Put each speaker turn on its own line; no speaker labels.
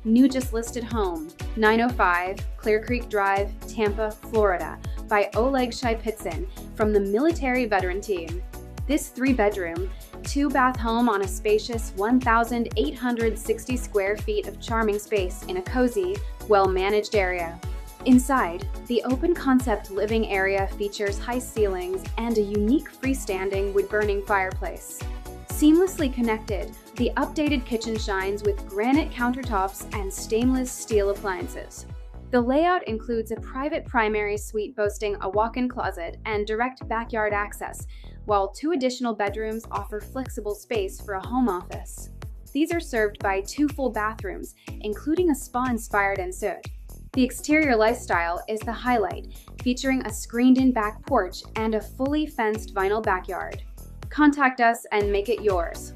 New just listed home, 905 Clearcreek Drive, Tampa, Florida, by Oleg Shipitsin from the military veteran team. This 3-bedroom, 2-bath home on a spacious 1,860 square feet of charming space in a cozy, well-managed area. Inside, the open-concept living area features high ceilings and a unique freestanding wood-burning fireplace. Seamlessly connected, the updated kitchen shines with granite countertops and stainless steel appliances. The layout includes a private primary suite boasting a walk-in closet and direct backyard access, while 2 additional bedrooms offer flexible space for a home office. These are served by 2 full bathrooms, including a spa-inspired ensuite. The exterior lifestyle is the highlight, featuring a screened-in back porch and a fully fenced vinyl backyard. Contact us and make it yours.